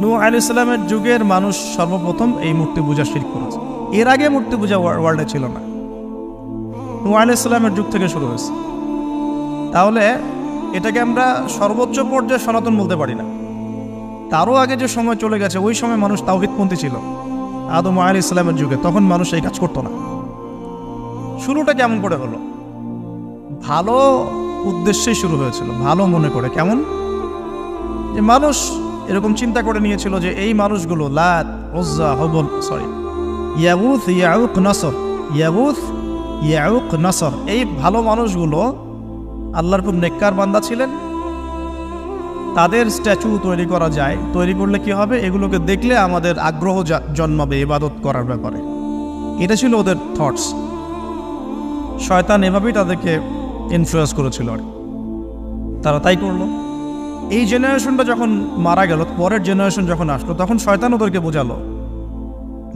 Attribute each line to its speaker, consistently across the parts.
Speaker 1: নূহ আলাইহিস সালামের যুগের মানুষ সর্বপ্রথম এই মূর্তি পূজা শিরক করেছে। এর আগে মূর্তি পূজা ওয়ার্ল্ডে ছিল না, নূহ আলাইহিস সালামের যুগ থেকে শুরু হয়েছে। তাহলে এটাকে আমরা সর্বোচ্চ পর্যায়ে সনাতন বলতে পারি না। তারও আগে যে সময় চলে গেছে, ওই সময় মানুষ তাওহীদপন্থী ছিল আদম আলাইহিস সালামের যুগে, তখন মানুষ এই কাজ করতো না। শুরুটা কেমন করে হলো? ভালো উদ্দেশ্যেই শুরু হয়েছিল, ভালো মনে করে। কেমন? যে মানুষ এরকম চিন্তা করে নিয়েছিল যে এই মানুষগুলো লাত, উজ্জা, হুবল, ইয়াগুথ, ইয়াউক, নাসর, ইয়াগুথ, ইয়াউক, নাসর, এই ভালো মানুষগুলো আল্লাহর খুব নেককার বান্দা ছিলেন। তাদের স্ট্যাচু তৈরি করা যায়, তৈরি করলে কি হবে? এগুলোকে দেখলে আমাদের আগ্রহ জন্মাবে ইবাদত করার ব্যাপারে। এটা ছিল ওদের থটস। শয়তান এভাবেই তাদেরকে ইনফ্লুয়েন্স করেছিল, আর তারা তাই করলো। এই জেনারেশনটা যখন মারা গেল, পরের জেনারেশন যখন আসলো, তখন শয়তান ওদেরকে বোঝালো,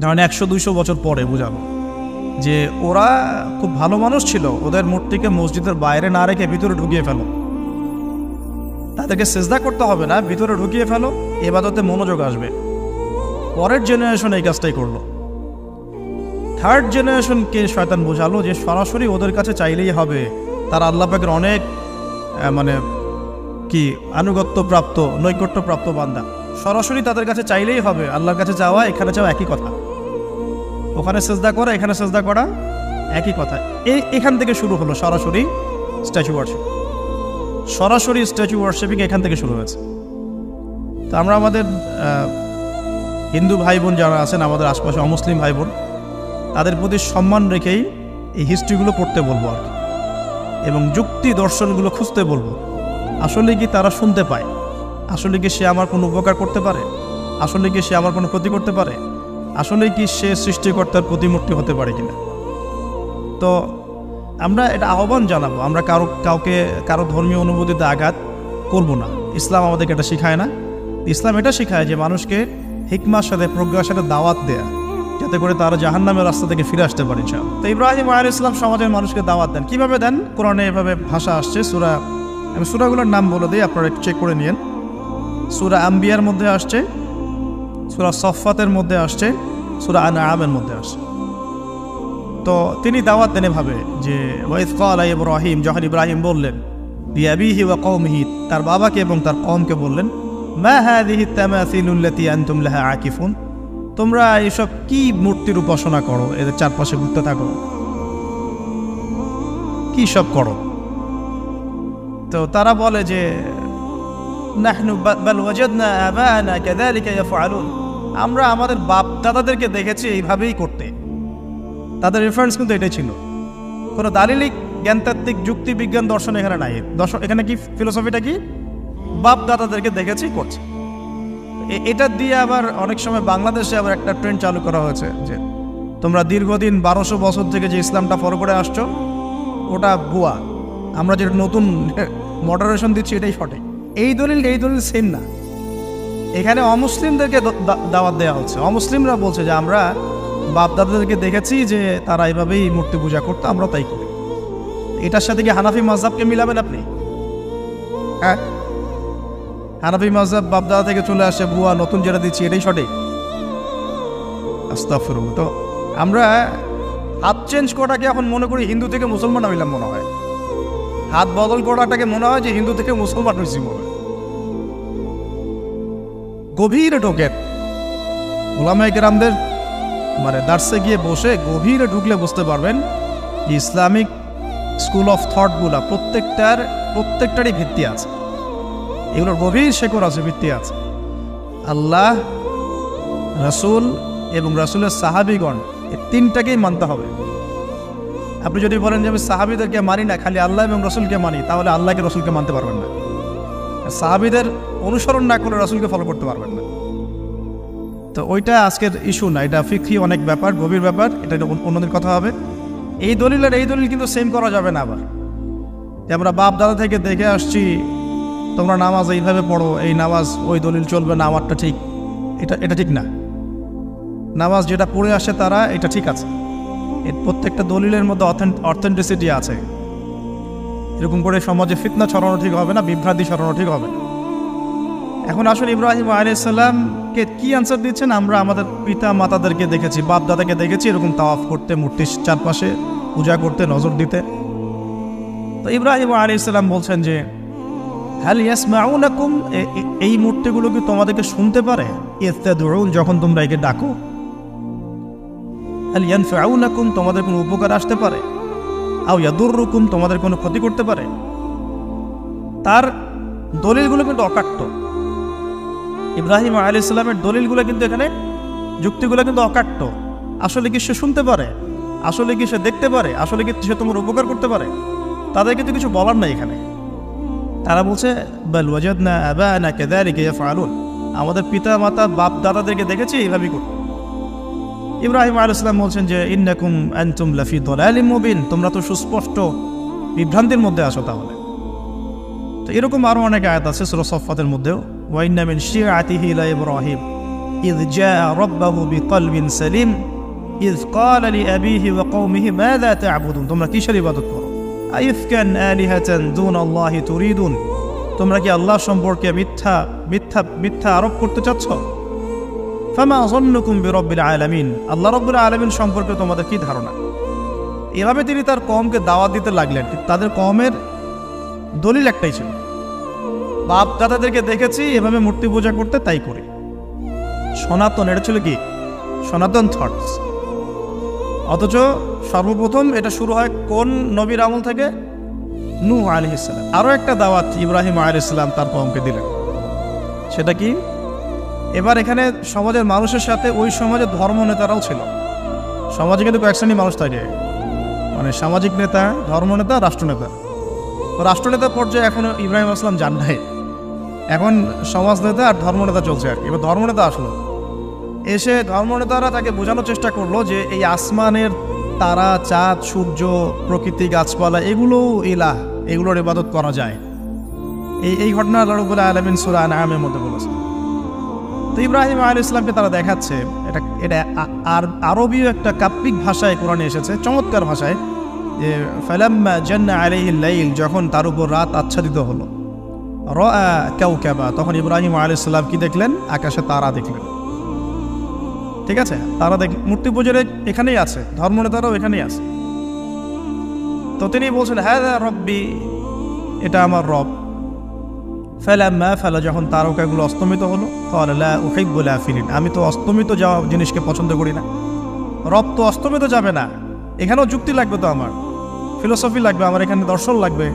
Speaker 1: ধরেন 100-200 বছর পরে বোঝালো যে ওরা খুব ভালো মানুষ ছিল, ওদের মূর্তিকে মসজিদের বাইরে না রেখে ভিতরে ঢুকিয়ে ফেলো, তাদেরকে সেজদা করতে হবে না, ভিতরে ঢুকিয়ে ফেলো, ইবাদতে মনোযোগ আসবে। পরের জেনারেশন এই কাজটাই করলো। থার্ড জেনারেশনকে শয়তান বোঝালো যে সরাসরি ওদের কাছে চাইলেই হবে, তারা আল্লাহ পাকের অনেক আনুগত্য প্রাপ্ত, নৈকট্য প্রাপ্ত বান্দা, সরাসরি তাদের কাছে চাইলেই হবে। আল্লাহর কাছে যাওয়া, এখানে যাওয়া একই কথা, ওখানে সেজদা করা, এখানে সেজদা করা একই কথা। এখান থেকে শুরু হলো সরাসরি স্ট্যাচু ওয়ার্শিপ। সরাসরি স্ট্যাচু ওয়ার্শিপিং এখান থেকে শুরু হয়েছে। তো আমরা আমাদের হিন্দু ভাই বোন যারা আছেন, আমাদের আশপাশে অমুসলিম ভাই বোন, তাদের প্রতি সম্মান রেখেই এই হিস্ট্রিগুলো পড়তে বলবো আর কি, এবং যুক্তি দর্শনগুলো খুঁজতে বলবো। আসলে কি তারা শুনতে পায়? আসলে কি সে আমার কোনো উপকার করতে পারে? আসলে কি সে আমার কোনো ক্ষতি করতে পারে? আসলে কি সে সৃষ্টিকর্তার প্রতিমূর্তি হতে পারে কিনা? তো আমরা এটা আহ্বান জানাবো, আমরা কারো ধর্মীয় অনুভূতিতে আঘাত করব না। ইসলাম আমাদেরকে এটা শেখায় না। ইসলাম এটা শেখায় যে মানুষকে হিকমার সাথে, প্রজ্ঞার সাথে দাওয়াত দেয়া, যাতে করে তারা জাহান্নামের রাস্তা থেকে ফিরে আসতে পারে। তো ইব্রাহিম আলাইহিস সালাম সমাজের মানুষকে দাওয়াত দেন। কিভাবে দেন? কোরআনে এভাবে ভাষা আসছে। আমি সূরাগুলোর নাম বলে দিই, আপনারা একটু চেক করে নিয়েন। সূরা আম্বিয়ার মধ্যে আসছে, সূরা সফফাতের মধ্যে আসছে, সূরা আনআমের মধ্যে আসছে। তো তিনি দাওয়াত দেন এভাবে যে ওয়াইজ ক্বালা ইব্রাহিম, যখন ইব্রাহিম বললেন লিআবিহি ওয়া কওমিহি, তার বাবাকে এবং তার কওমকে বললেন, মা হাযিহি তামাসিলুল্লাতী আনতুম লাহা আকিফুন, তোমরা এইসব কি মূর্তির উপাসনা করো, এদের চারপাশে ঘুরতে থাকো, কি সব করো? তো তারা বলে যে নাহনু বাল ওয়াজাদনা আবানা কাযালিকা ইয়াফআলুন, আমরা আমাদের বাপ দাদাদেরকে দেখেছি এইভাবেই করতে। তাদের রেফারেন্স কিন্তু এটাই ছিল। কোনো দালিলিক জ্ঞানতাত্ত্বিক যুক্তি বিজ্ঞান দর্শন এখানে নাই। এখানে কি ফিলোসফিটা কি? বাপ দাদাদেরকে দেখেছি করছে। এটা দিয়ে আবার অনেক সময় বাংলাদেশে আবার একটা ট্রেন্ড চালু করা হয়েছে যে তোমরা দীর্ঘদিন 1200 বছর থেকে যে ইসলামটা ফলো করে আসছো ওটা ভুয়া, আমরা যেটা নতুন মডারেশন দিচ্ছি এটাই সঠিক। এই দলিল সেম না। এখানে অমুসলিমদেরকে দাওয়াত দেওয়া হচ্ছে। অমুসলিমরা বলছে যে আমরা বাপ দাদাদেরকে দেখেছি যে তারা এইভাবেই মূর্তি পূজা করতো, আমরা তাই করি। এটার সাথে কি হানাফি মাযহাবকে মিলাবেন আপনি? হ্যাঁ, হানাফি মাযহাব বাপ দাদা থেকে চলে আসে, ভুয়া, নতুন যেটা দিচ্ছি এটাই সঠিক। আস্তাগফিরুল্লাহ। তো আমরা হাত চেঞ্জ করাটাকে এখন মনে করি হিন্দু থেকে মুসলমান হইলাম মনে হয়। হাত বদল করাটাকে মনে হয় যে হিন্দু থেকে মুসলমান হয়েছি মনে হয়। গভীরে ঢোকেন, ওলামায়ে কেরামদের দার্সে গিয়ে বসে গভীরে ঢুকলে বুঝতে পারবেন যে ইসলামিক স্কুল অফ থটগুলা প্রত্যেকটারই ভিত্তি আছে। এগুলোর গভীর শেকড় আছে, ভিত্তি আছে। আল্লাহ, রাসূল এবং রাসূলের সাহাবীগণ, এই তিনটাকেই মানতে হবে। আপনি যদি বলেন যে আমি সাহাবীদেরকে মানি না, খালি আল্লাহ এবং রাসূলকে মানি, তাহলে আল্লাহকে রাসূলকে মানতে পারবেন না। সাহাবীদের অনুসরণ না করলে রাসূলকে ফলো করতে পারবেন না। তো ওইটা আজকের ইস্যু না, এটা ফিকহি অনেক ব্যাপার, গভীর ব্যাপার, এটা অন্যদের কথা হবে। এই দলিল আর এই দলিল কিন্তু সেম করা যাবে না। আবার যে আমরা বাপ দাদা থেকে দেখে আসছি তোমরা নামাজ এইভাবে পড়ো, এই নামাজ ওই দলিল চলবে না, আমারটা ঠিক, এটা ঠিক না। নামাজ যেটা পড়ে আসে তারা, এটা ঠিক আছে। এর প্রত্যেকটা দলিলের মধ্যে অথেন্টিসিটি আছে। এরকম করে সমাজে ফিতনা ছড়ানো ঠিক হবে না, বিভ্রান্তি ছড়ানো ঠিক হবে না। এখন আসলে ইব্রাহিম আলাইহিস সালামকে কি আনসার দিচ্ছেন? আমরা আমাদের পিতা মাতাদেরকে দেখেছি, বাপ দাদাকে দেখেছি এরকম তাওয়াফ করতে, মূর্তির চারপাশে পূজা করতে, নজর দিতে। তো ইব্রাহিম আলাইহিস সালাম বলছেন যে হাল ইয়াসমাউনাকুম, এই মূর্তিগুলো কি তোমাদেরকে শুনতে পারে? ইস্তাদউন, যখন তোমরা একে ডাকো। হাল ইয়ানফাউনাকুম, তোমাদের কোনো উপকার আসতে পারে? আও ইয়াদুররুকুম, তোমাদের কোনো ক্ষতি করতে পারে? তার দলিলগুলো কিন্তু অকাট্য। ইব্রাহিম আলাইহিস সালামের দলিলগুলো কিন্তু এখানে, যুক্তিগুলো কিন্তু অকাট্য। আসলে কি সে শুনতে পারে? আসলে কি সে দেখতে পারে? আসলে কি সে তোমার উপকার করতে পারে? তাদের কিন্তু কিছু বলার নাই এখানে। তারা বলছে বাল ওয়াজাদনা আবানা কাযালিকা ইয়াফআলুন, আমাদের পিতা মাতা বাপ দাদাদেরকে দেখেছি এইভাবেই করতে। ইব্রাহিম আলাইহিস সালাম বলছেন যে ইন্নাকুম আনতুম লাফি দালালিম মুবিন, তোমরা তো সুস্পষ্ট বিভ্রান্তির মধ্যে আছো। তাহলে তো এরকম আরো অনেক আয়াত আছে সূরা সাফফাতের মধ্যেও, ওয়া ইন্না মিন শিআতিহি লা ইব্রাহিম ইয জাআ রাব্বাহু বিকলবিন সালিম ইয ক্বালা লিআবিহি ওয়া কওমিহি মাযা তা'বুদুন, তোমরা কিসের ইবাদত করো? আইফকান আলিহাতান দুনাল্লাহি তুরিদুন, তোমরা কি আল্লাহ সম্পর্কে মিথ্যা মিথ্যা মিথ্যা আরোপ করতে চাচ্ছ? ফামা যান্নুকুম বিরাব্বিল আলামিন, আল্লাহ রাব্বুল আলামিন সম্পর্কে তোমাদের কি ধারণা? এভাবে তিনি তার কওমকে দাওয়াত দিতে লাগলেন। তাদের কওমের দলিল একটাই ছিল, বাপ দাদাদেরকে দেখেছি এভাবে মূর্তি পূজা করতে, তাই করি। সনাতন, এটা ছিল কি সনাতন থটস। অথচ সর্বপ্রথম এটা শুরু হয় কোন নবীর আমল থেকে? নূহ আলাইহিস সালাম। আরও একটা দাওয়াত ইব্রাহিম আলাইহিস সালাম তার কওমকে দিলেন। সেটা কি? এবার এখানে সমাজের মানুষের সাথে ওই সমাজের ধর্ম নেতারাও ছিল। সমাজে কিন্তু কয়েক শ্রেণীর মানুষ থাকে, মানে সামাজিক নেতা, ধর্মনেতা, রাষ্ট্রনেতা। রাষ্ট্রনেতা পর্যায়ে এখনো ইব্রাহিম আলাইহিস সালাম যান নাই, এখন সমাজ নেতা আর ধর্মনেতা চলছে আর কি। এবার ধর্মনেতা আসলো, এসে ধর্মনেতারা তাকে বোঝানোর চেষ্টা করলো যে এই আসমানের তারা, চাঁদ, সূর্য, প্রকৃতি, গাছপালা, এগুলো ইলাহ, এগুলোর ইবাদত করা যায়। এই ঘটনা আল্লাহ রাব্বুল আলামিন সূরা আনআমের মধ্যে বলেছে। তো ইব্রাহিম আলাইহিস সালামকে তারা দেখাচ্ছে, এটা আরবীয় একটা কাব্যিক ভাষায় কোরআনে এসেছে, চমৎকার ভাষায়, যে ফালাম্মা জান্না আলাইহিল লাইল, যখন তার উপর রাত আচ্ছাদিত হলো, রাআ কাওকাবা, তখন ইব্রাহিম আলাইহিস সালাম কি দেখলেন? আকাশে তারা দেখলেন। ঠিক আছে, তারা মূর্তি পূজার এখানেই আছে, ধর্মনেতারাও এখানেই আছে। তো তিনি বলছেন হাযা রব্বি, এটা আমার রব। ফালাম্মা ফালা, যখন তারকাগুলো অস্তমিত হলো, ক্বালা লা উহিব্বুল আফিলিন, আমি তো অস্তমিত যাওয়া জিনিসকে পছন্দ করি না। রব তো অস্তমিত যাবে না, এখানেও যুক্তি লাগবে, তো আমার ফিলোসফি লাগবে, আমার এখানে দর্শন লাগবে,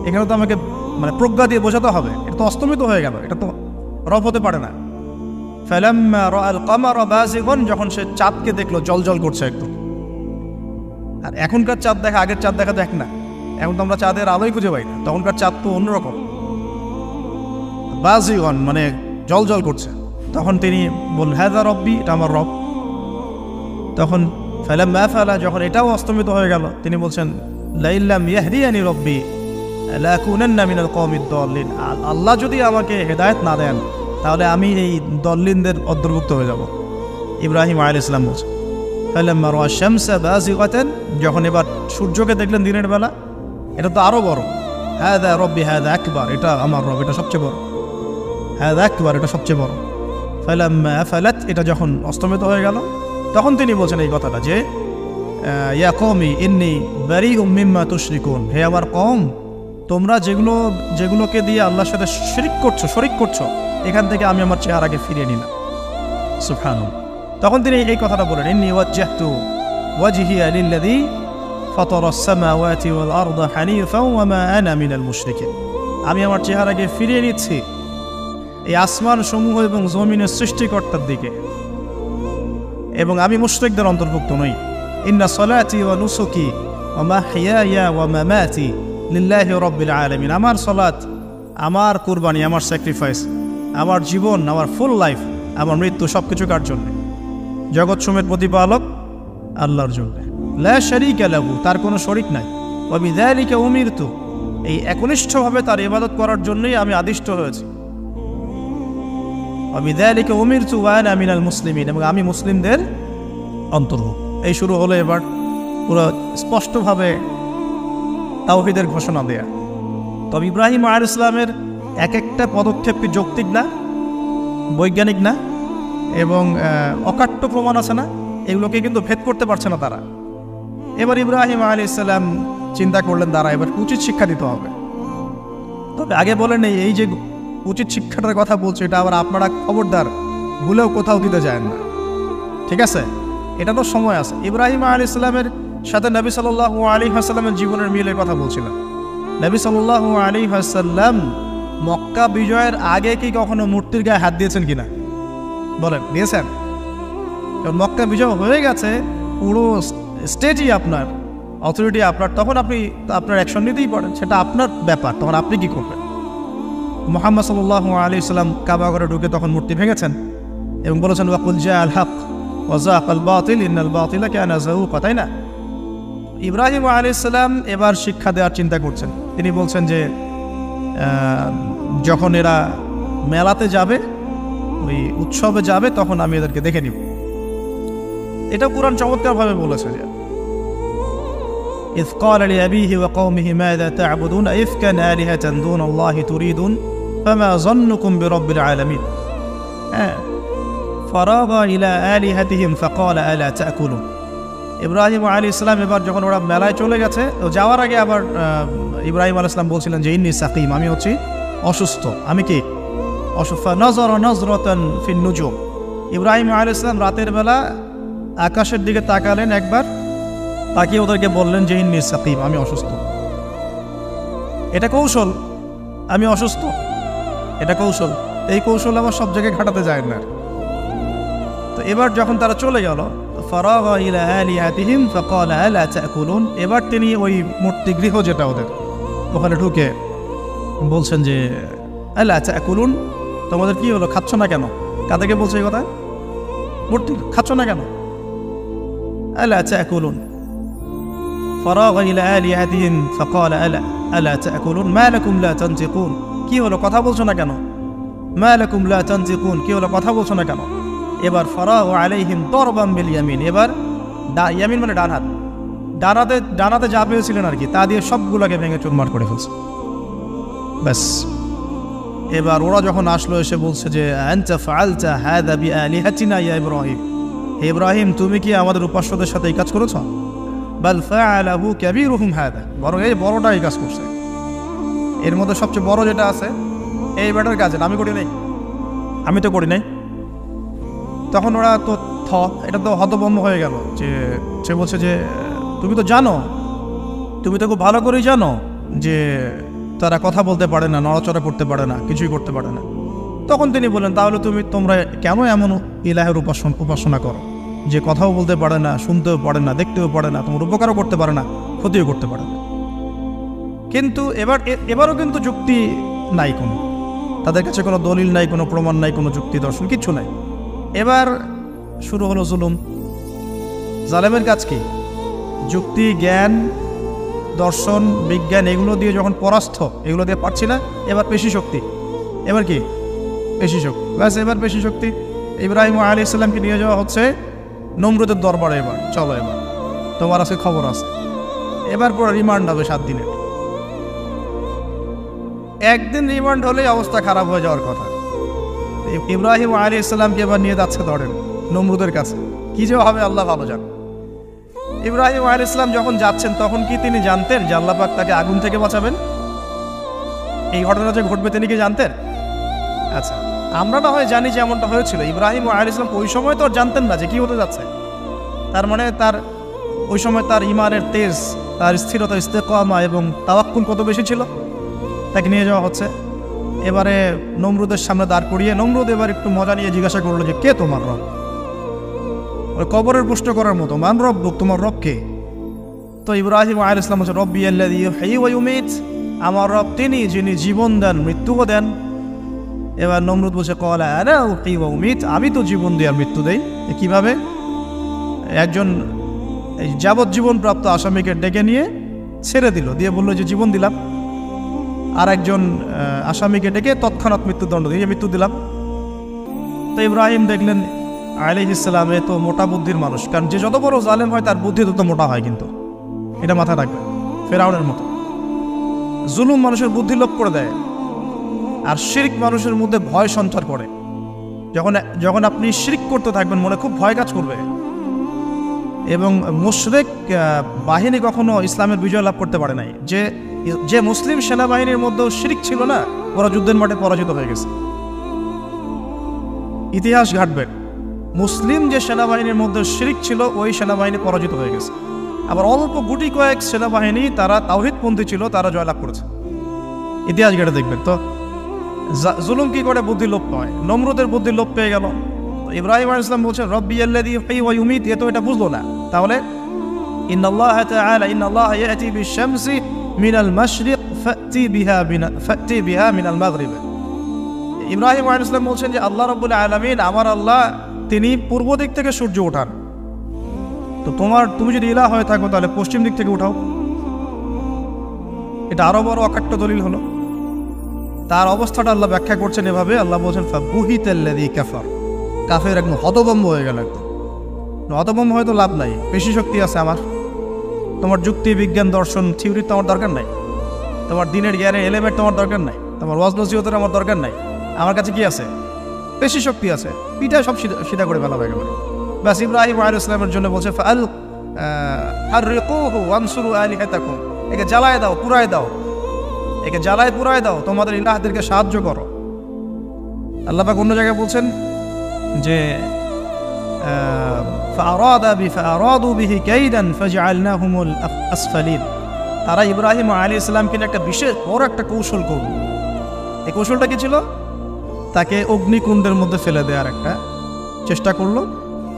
Speaker 1: এখানে তো আমাকে মানে প্রজ্ঞা দিয়ে বোঝাতে হবে। এটা তো অস্তমিত হয়ে গেল, এটা তো রব হতে পারে না। ফালাম্মা রাআল কামারা বাযিগান, যখন সে চাঁদকে দেখলো জলজল করছে একদম। আর এখনকার চাঁদ দেখা আগের চাঁদ দেখা দেখ না, এখন তো আমরা চাঁদের আলোই খুঁজে পাই না, তখনকার চাঁদ তো অন্যরকম। বাযিগান মানে জলজল করছে। তখন তিনি বললেন হাযা রব্বি, এটা আমার রব। তখন ফালাম্মা ফালা, যখন এটাও অস্তমিত হয়ে গেল, তিনি বলছেন লাইল্লাম ইয়াহদিয়ানি রব্বি লাকুনান্না মিনাল কওমিদ দাল্লিন, আল্লাহ যদি আমাকে হেদায়েত না দেন তাহলে আমি এই দল্লিনদের অন্তর্ভুক্ত হয়ে যাব। ইব্রাহিম আলাইহিস সালাম বলছেন ফালাম্মা রাআ শামসা বাযিগাতান, যখন এবার সূর্যকে দেখলেন দিনের বেলা, এটা তো আরো বড়। হাযা রব্বি হাযা আকবার, এটা আমার রব, এটা সবচেয়ে বড়। হাযা আকবার, এটা সবচেয়ে বড়। ফালাম্মা আফালাত, এটা যখন অস্তমিত হয়ে গেল, তখন তিনি বলছেন এই কথাটা যে ইয়া কওমি ইন্নী বারিউম মিম্মা তুশরিকুন, হে আমার কওম, তোমরা যেগুলোকে দিয়ে আল্লাহর সাথে শরিক করছো, এখান থেকে আমি আমার চেহারাকে ফিরিয়ে নিলাম। সুবহানাল্লাহ। তখন তিনি এই কথাটা বলেন ইন্নী ওয়াজ্জাহতু ওয়াজহিয়া লিল্লাযী ফাতারাস সামাওয়াতি ওয়াল আরদা হানিফাও ওয়া মা আনা মিনাল মুশরিকিন, আমি আমার চেহারাকে ফিরিয়ে নিচ্ছি এই আসমান সমূহ এবং জমিনের সৃষ্টিকর্তার দিকে, এবং আমি মুশরিকদের অন্তর্ভুক্ত নই। ইন্না সলাতি ওয়া নুসুকি ওয়া মাহইয়ায়া ওয়া মামাতি লিল্লাহি রাব্বিল আলামিন, আমার সালাত, আমার কুরবানি, আমার স্যাক্রিফাইস, আমার জীবন, আমার ফুল লাইফ, আমার মৃত্যু, সবকিছু কার জন্য? জগৎ সমেত প্রতিপালক আল্লাহর জন্য। লা শারীকা লাহু, তার কোনো শরীক নাই। ওয়া বিযালিকা উমিরতু, এই একনিষ্ঠভাবে তার ইবাদত করার জন্যই আমি আদিষ্ট হয়েছি। ওয়া বিযালিকা উমিরতু ওয়া আনা মিনাল মুসলিমিন, এবং আমি মুসলিমদের অন্তর্ভুক্ত। এই শুরু হলো এবার পুরো স্পষ্টভাবে তাওহীদের ঘোষণা দেয়া। তবে ইব্রাহিম আলাইহিস সালামের এক একটা পদক্ষেপ কি যৌক্তিক না? বৈজ্ঞানিক না এবং অকাট্য প্রমাণ আছে না, এগুলোকে কিন্তু ভেদ করতে পারছে না তারা। এবার ইব্রাহিম আলাইহিস সালাম চিন্তা করলেন দ্বারা এবার উচিত শিক্ষা দিতে হবে। তবে আগে বলেন এই যে উচিত শিক্ষাটার কথা বলছে, এটা আবার আপনারা খবরদার ভুলেও কোথাও দিতে যায় না, ঠিক আছে? এটা তো সময় আছে। ইব্রাহিম আলাইহিস সালামের সাথে নবী সাল্লাল্লাহু আলাইহি ওয়াসাল্লামের জীবনের মিলের কথা বলছিলাম। নবী সাল্লাল্লাহু আলাইহি ওয়াসাল্লাম মক্কা বিজয়ের আগে কি কখনো মূর্তির গায়ে হাত দিয়েছেন কিনা বলেন? দিয়েছেন? কারণ মক্কা বিজয় হয়ে গেছে, পুরো স্টেটই আপনার, অথরিটি আপনার, তখন আপনি আপনার অ্যাকশন নিতেই পারেন, সেটা আপনার ব্যাপার, তখন আপনি কি করবেন? মুহাম্মদ সাল্লাল্লাহু আলাইহি ওয়াসাল্লাম কাবা ঘরে ঢুকে তখন মূর্তি ভেঙেছেন এবং বলেছেন ওয়াকুল জাআল হক ওয়া যাকাল বাতিল ইন্নাল বাতিলা কানা যাহুকা, তাই না? ইব্রাহিম আলাইহিস সালাম এবার শিক্ষা দেওয়ার চিন্তা করছেন। তিনি বলছেন যে যখন এরা মেলাতে যাবে, ওই উৎসবে যাবে, তখন আমি এদেরকে দেখে নিব। এটা কুরআন চমৎকারভাবে বলেছে যে إذ قال لأبيه وقومه ماذا تعبدون أئفكا آلهة دون الله تريدون فما ظنكم برب العالمين فراغ إلى آلهتهم فقال ألا تأكلون। ইব্রাহিম আলাইহিস সালাম এবার যখন ওরা মেলায় চলে গেছে, যাওয়ার আগে আবার ইব্রাহিম আলাইহিস সালাম বলছিলেন যে ইন্নী সাকিম, আমি হচ্ছি অসুস্থ। আমি কি অসুস্থ? নজর নজরতান ফিন নুজুম। ইব্রাহিম আলাইহিস সালাম রাতের বেলা আকাশের দিকে তাকালেন একবার, তাকিয়ে ওদেরকে বললেন যে ইন্নী সাকিম, আমি অসুস্থ। এটা কৌশল, আমি অসুস্থ, এটা কৌশল। এই কৌশল আমার সব জায়গায় খাটাতে যায় না। তো এবার যখন তারা চলে গেল, ফারাগা ইলা আলিহাতিহিম ফাকালা আলা তাকুলুন, এবার তিনি ওই মূর্তি গৃহ যেটা ওদের, ওখানে ঢুকে বলছেন যে আলা তাকুলুন, তোমাদের কি হলো, খাচ্ছ না কেন? কাদেরকে বলছে এই কথা? মূর্তি, খাচ্ছ না কেন? আলা তাকুলুন। ফারাগা ইলা আলিহাতিহিম ফাকালা আলা তাকুলুন মা লাকুম লা তানতিকুন, কি হলো, কথা বলছো না কেন? মা লাকুম লা তানতিকুন, কি হলো, কথা বলছো না কেন? এবার ফারাগা আলাইহিম দরবাম বিল ইয়ামিন, এবার ইয়ামিন মানে ডান হাত, ডানাতে যা পেয়েছিলেন আর কি, তা দিয়ে সবগুলোকে ভেঙে চুরমার করে ফেলছে। ব্যাস, এবার ওরা যখন আসলো এসে বলছে যে আনতা ফাআলতা হাযা বিআলিহাতিনা ইয়া ইব্রাহিম, হে ইব্রাহিম তুমি কি আমাদের উপাস্যদের সাথে এই কাজ করেছো? বাল ফাআলাহু কাবীরুহুম হাযা, বরং এই বড়টা এই কাজ করছে। এর মধ্যে সবচেয়ে বড় যেটা আছে এই ব্যাটার কাজ, আমি করি নাই, আমি তো করি নাই। তখন ওরা তো এটা তো হতভম্ব হয়ে গেল, যে সে বলছে যে তুমি তো জানো, তুমি তো খুব ভালো করেই জানো যে তারা কথা বলতে পারে না, নড়াচড়া করতে পারে না, কিছুই করতে পারে না। তখন তিনি বললেন তাহলে তোমরা কেন এমন ইলাহের উপাসনা করো যে কথাও বলতে পারে না, শুনতেও পারে না, দেখতেও পারে না, তোমার উপকারও করতে পারে না, ক্ষতিও করতে পারে না। কিন্তু এবারও কিন্তু যুক্তি নাই, কোনো তাদের কাছে কোনো দলিল নাই, কোনো প্রমাণ নাই, কোনো যুক্তি দর্শন কিচ্ছু নাই। এবার শুরু হলো জুলুম। জালেমের কাজ কি? যুক্তি, জ্ঞান, দর্শন, বিজ্ঞান এগুলো দিয়ে যখন পরাস্ত, এগুলো দিয়ে পারছি না, এবার পেশি শক্তি। এবার কি? পেশি শক্তি। ব্যাস, এবার পেশি শক্তি। ইব্রাহিম আলাইহিস সালামকে নিয়ে যাওয়া হচ্ছে নমরুদের দরবারে। এবার চলো, এবার তোমার আছে খবর আছে। এবার পুরো রিমান্ড হবে 7 দিনের। একদিন রিমান্ড হলেই অবস্থা খারাপ হয়ে যাওয়ার কথা। ইব্রাহিম আলাইহিস সালামকে এবার নিয়ে যাচ্ছে ধরেন নমরুদের কাছে। কি যে হবে আল্লাহ ভালো জান। ইব্রাহিম আলাইহিস সালাম যখন যাচ্ছেন তখন কি তিনি জানতেন যে আল্লাহ পাক তাকে আগুন থেকে বাঁচাবেন? এই ঘটনা যে ঘটবে তিনি কি জানতেন? আচ্ছা, আমরা না হয় জানি যে এমনটা হয়েছিল। ইব্রাহিম আলাইহিস সালাম ওই সময় তো জানতেন না যে কি হতে যাচ্ছে। তার মানে তার ওই সময় তার ইমানের তেজ, তার স্থিরতা, ইস্তেকামা এবং তাওয়াক্কুল কত বেশি ছিল। তাকে নিয়ে যাওয়া হচ্ছে। এবারে নমরুদের সামনে দাঁড় করিয়ে নমরুদ এবার একটু মজা নিয়ে জিজ্ঞাসা করলো যে কে তোমার রব? ওই কবরের প্রশ্ন করার মতো, মান রব্বুক, তোমার রব কে? তো ইব্রাহিম আলাইহিস সালাম বলছে রব্বি আল্লাযী ইউহয়ী ওয়া ইউমীত, আমার রব তিনি যিনি জীবন দেন মৃত্যুও দেন। এবার নমরুদ বলছে ক্বালা আনা উহয়ী ওয়া উমীত, আমি তো জীবন দিই আর মৃত্যু দেই। কিভাবে? একজন যাবজ্জীবন প্রাপ্ত আসামিকে ডেকে নিয়ে ছেড়ে দিল, দিয়ে বললো যে জীবন দিলাম। আর একজন আসামিকে ডেকে তৎক্ষণাৎ মৃত্যুদণ্ড দিয়ে মৃত্যু দিলাম। তো ইব্রাহিম দেখলেন আলাইহিস সালাম এ তো মোটা বুদ্ধির মানুষ, কারণ যে যত বড় জালেম হয় তার বুদ্ধি তত মোটা হয়, কিন্তু এটা মাথায় রাখবে। ফেরাউনের মতো জুলুম মানুষের বুদ্ধি লোপ করে দেয়, আর শিরক মানুষের মধ্যে ভয় সঞ্চার করে। যখন যখন আপনি শিরক করতে থাকবেন মনে খুব ভয় কাজ করবে, এবং মুশরিক বাহিনী কখনো ইসলামের বিজয় লাভ করতে পারে নাই। যে মুসলিম সেনাবাহিনীর মধ্যেও শিরক ছিল না, ওরা যুদ্ধের মাঠে পরাজিত হয়ে গেছে। ইতিহাস ঘাটবেন, মুসলিম যে সেনাবাহিনীর মধ্যে শিরক ছিল ওই সেনাবাহিনী পরাজিত হয়ে গেছে। আবার অল্প গুটি কয়েক সেনাবাহিনী তারা তাওহীদপন্থী ছিল, তারা জয়লাভ করেছে। ইতিহাস ঘেটে দেখবেন। তো জুলুম কি করে বুদ্ধি লোপ পায়, নমরুদের বুদ্ধি লোপ পেয়ে গেল। ইব্রাহিম আলাইহিস সালাম বলছেন রব্বি আল্লাযী ইউহয়ী ওয়া ইউমীত, এ তো এটা বুঝলো না। তাহলে ইন্নাল্লাহ তাআলা ইন্নাল্লাহ ইয়াতি বিশ-শামসি মিনাল মাশরিক ফাতি বিহা মিনাল মাগরিব। ইব্রাহিম আলাইহিস সালাম বলছেন যে আল্লাহ রাব্বুল আলামিন, আমার আল্লাহ, তিনি পূর্ব দিক থেকে সূর্য ওঠান। তো তুমি যদি ইলাহ হয়ে থাকো তাহলে পশ্চিম দিক থেকে উঠাও। এটা আরো বড় অকাট্য দলিল হলো। তার অবস্থাটা আল্লাহ ব্যাখ্যা করছেন এভাবে, আল্লাহ বলছেন ফাবুহিতাল্লাযী কাফার, কাফের একদম হতভম্ব হয়ে গেল। একদম হতভম্ব হয়তো লাভ নাই, বেশি শক্তি আছে আমার। তোমার যুক্তি, বিজ্ঞান, দর্শন, থিওরি তো আমার দরকার নাই, তোমার দিনের জ্ঞানের এলিমেন্ট তোমার দরকার নাই, তোমার ওয়াজ নসিহতের আমার দরকার নাই। আমার কাছে কি আছে? বেশি শক্তি আছে, পিঠা সব সিধা করে ফেলা হয়ে গেল। ব্যাস ইব্রাহিম আলাইহিস সালামের জন্য বলছে ফাররিকুহু ওয়ানসুরু আলিহাতাকুম, একে জ্বালায় দাও, পুরায় দাও, একে জ্বালায় পুরায় দাও, তোমাদের ইলাহদেরকে সাহায্য করো। আল্লাহ পাক অন্য জায়গায় বলছেন যে ফাআরাদু বিহি কাইদান ফাজআলনাহুমুল আসফালিন, তারা ইব্রাহিম আলাইহিস সালামকে একটা বিশেষ বড় একটা কৌশল করল। এই কৌশলটা কি ছিল? তাকে অগ্নিকুণ্ডের মধ্যে ফেলে দেওয়ার একটা চেষ্টা করলো,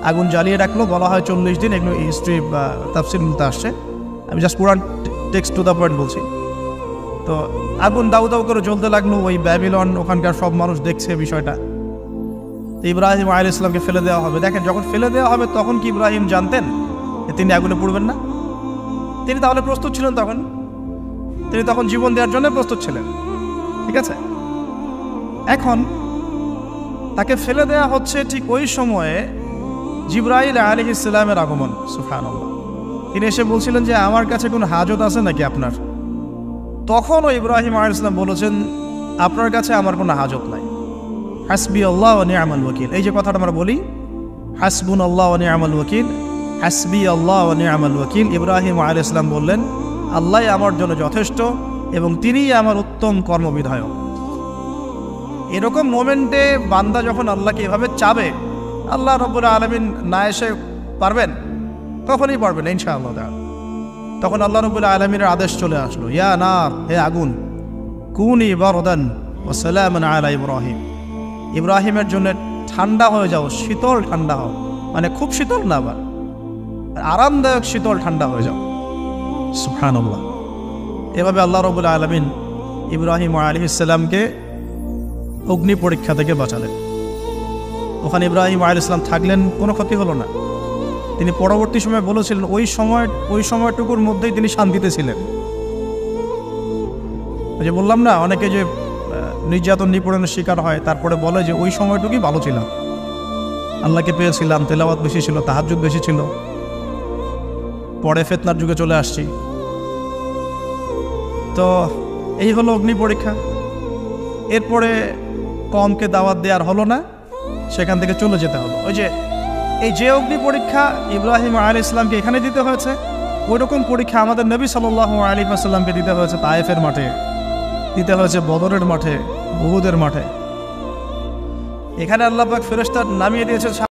Speaker 1: আগুন জ্বালিয়ে রাখলো। বলা হয় 40 দিন, এগুলো হিস্ট্রি বা তাফসীর বলতে আসছে, আমি just Quran text to the point বলছি। তো আগুন দাউ দাউ করে জ্বলতে লাগলো, ওই ব্যাবিলন, ওখানকার সব মানুষ দেখছে বিষয়টা। তো ইব্রাহিম আলাইহিস সালামকে ফেলে দেওয়া হবে। দেখেন, যখন ফেলে দেওয়া হবে তখন কি ইব্রাহিম জানতেন যে তিনি আগুনে পড়বেন না? তিনি তাহলে প্রস্তুত ছিলেন, তিনি তখন জীবন দেওয়ার জন্য প্রস্তুত ছিলেন। ঠিক আছে, এখন তাকে ফেলে দেওয়া হচ্ছে, ঠিক ওই সময়ে জিবরাইল আলাইহিস সালামের আগমন। সুবহানাল্লাহ। তিনি এসে বলছিলেন যে আমার কাছে কোনো হাজত আছে নাকি আপনার? তখনও ইব্রাহিম আলাইহিস সালাম বলেছেন আপনার কাছে আমার কোনো হাজত নাই। হাসবি আল্লাহ ওয়া নি'মাল ওয়াকিল, এই যে কথাটা আমরা বলি, হাসবুনাল্লাহ ওয়া নি'মাল ওয়াকিল, হাসবি আল্লাহ ওয়া নি'মাল ওয়াকিল। ইব্রাহিম আলাইহিস সালাম বললেন আল্লাহ আমার জন্য যথেষ্ট এবং তিনিই আমার উত্তম কর্মবিধায়ক। এরকম মোমেন্টে বান্দা যখন আল্লাহকে এভাবে চাবে, আল্লাহ রাব্বুল আলামিন না এসে পারবেন? কখনই পারবেন ইনশাআল্লাহ। তখন আল্লাহ রাব্বুল আলামিনের আদেশ চলে আসলো, ইয়া নার, হে আগুন, কুনি বারদান ওয়া সালামান আলা ইব্রাহিম, ইব্রাহিমের জন্য ঠান্ডা হয়ে যাও, শীতল ঠান্ডা হও, মানে খুব শীতল না, আবার আরামদায়ক শীতল ঠান্ডা হয়ে যাও। সুবহানাল্লাহ। এভাবে আল্লাহ রাব্বুল আলামিন ইব্রাহিম আলাইহিস সালামকে অগ্নি পরীক্ষা থেকে বাঁচালেন। ওখানে ইব্রাহিম আলাইহিস সালাম থাকলেন, কোনো ক্ষতি হলো না। তিনি পরবর্তী সময় বলেছিলেন ওই সময়টুকুর মধ্যেই তিনি শান্তিতে ছিলেন। যে বললাম না, অনেকে যে নির্যাতন নিপীড়নের শিকার হয় তারপরে বলে যে ওই সময়টুকুই ভালো ছিলাম, আল্লাহকে পেয়েছিলাম, তেলাওয়াত বেশি ছিল, তাহাজ্জুদ বেশি ছিল, পরে ফিতনার যুগে চলে আসছি। তো এই হলো অগ্নি পরীক্ষা। এরপরে কমকে দাওয়াত দেওয়ার হলো না, সেখান থেকে চলে যেতে হলো। ওই যে অগ্নি পরীক্ষা ইব্রাহিম আলাইহিস সালামকে এখানে দিতে হয়েছে, ওই রকম পরীক্ষা আমাদের নবী সাল্লাল্লাহু আলাইহি ওয়াসাল্লামকে দিতে হয়েছে তায়েফের মাঠে, দিতে হয়েছে বদরের মাঠে, উহুদের মাঠে। এখানে আল্লাহ পাক ফেরেশতা নামিয়ে দিয়েছে